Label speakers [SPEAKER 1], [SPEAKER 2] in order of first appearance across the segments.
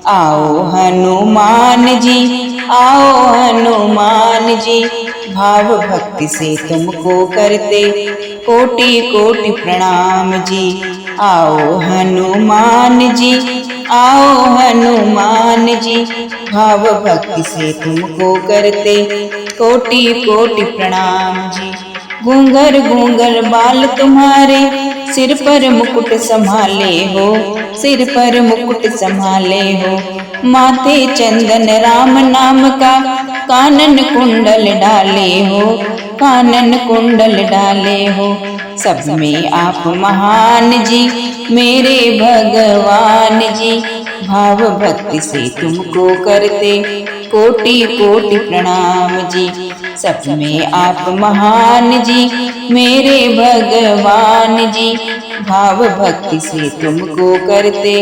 [SPEAKER 1] आओ हनुमान जी, आओ हनुमान जी, भाव भक्ति से तुमको करते कोटि कोटि प्रणाम जी। आओ हनुमान जी, आओ हनुमान जी, भाव भक्ति से तुमको करते कोटि कोटि प्रणाम जी। घूंघर घूंघर बाल तुम्हारे, सिर पर मुकुट संभाले हो, सिर पर मुकुट संभाले हो। माथे चंदन राम नाम का, कानन कुंडल डाले हो, कानन कुंडल डाले हो। सब में आप महान जी, मेरे भगवान जी, भाव भक्ति से तुमको करते कोटि कोटि प्रणाम जी। सब में आप महान जी, मेरे भगवान जी, भाव भक्ति से तुमको करते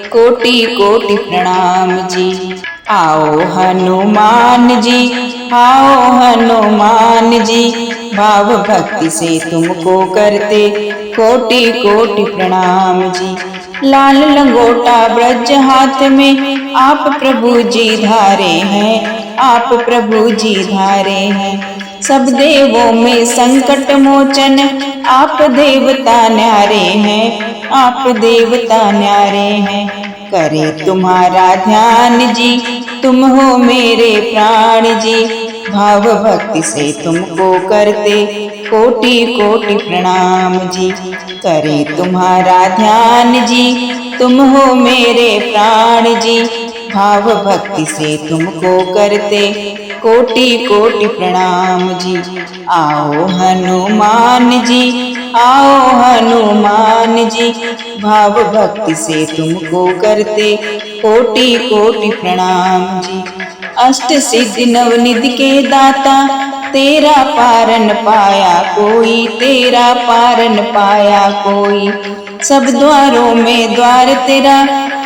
[SPEAKER 1] कोटि कोटि प्रणाम जी। आओ हनुमान जी, आओ हनुमान जी, भाव भक्ति से तुमको करते कोटि कोटि प्रणाम जी। लाल लंगोटा ब्रज हाथ में, आप प्रभु जी धारे हैं, आप प्रभु जी धारे हैं। सब देवों में संकट मोचन, आप देवता न्यारे हैं, आप देवता न्यारे हैं। करे तुम्हारा ध्यान जी, तुम हो मेरे प्राण जी, भाव भक्ति से तुमको करते कोटि कोटि प्रणाम जी। करे तुम्हारा ध्यान जी, तुम हो मेरे प्राण जी, भाव भक्ति से तुमको करते कोटि कोटि प्रणाम जी। आओ हनुमान जी, आओ हनुमान जी, भाव भक्ति से तुमको करते कोटि कोटि प्रणाम जी। अष्ट सिद्धि नवनिधि के दाता, तेरा पारन पाया कोई, तेरा पारन पाया कोई। सब द्वारों में द्वार तेरा,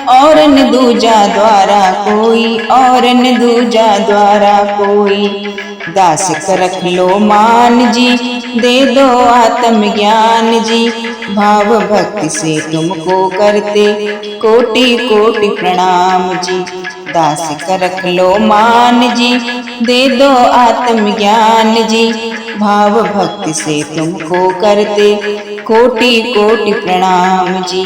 [SPEAKER 1] और न दूजा द्वारा कोई, और न दूजा द्वारा कोई। दास कर रख लो मान जी, दे दो आत्म ज्ञान जी, भाव भक्ति से तुमको करते कोटि कोटि प्रणाम जी। दास कर रख लो मान जी, दे दो आत्म ज्ञान जी, भाव भक्ति से तुमको करते कोटि कोटि प्रणाम जी।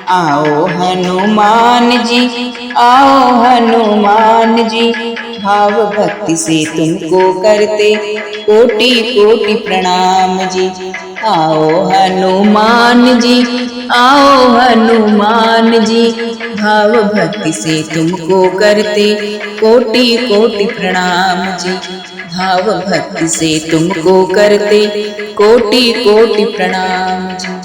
[SPEAKER 1] आओ हनुमान जी, आओ हनुमान जी, भाव भक्ति से तुमको करते कोटि कोटि प्रणाम जी। आओ हनुमान जी, आओ हनुमान जी, भाव भक्ति से तुमको करते कोटि कोटि प्रणाम जी। भाव भक्ति से तुमको करते कोटि कोटि प्रणाम जी।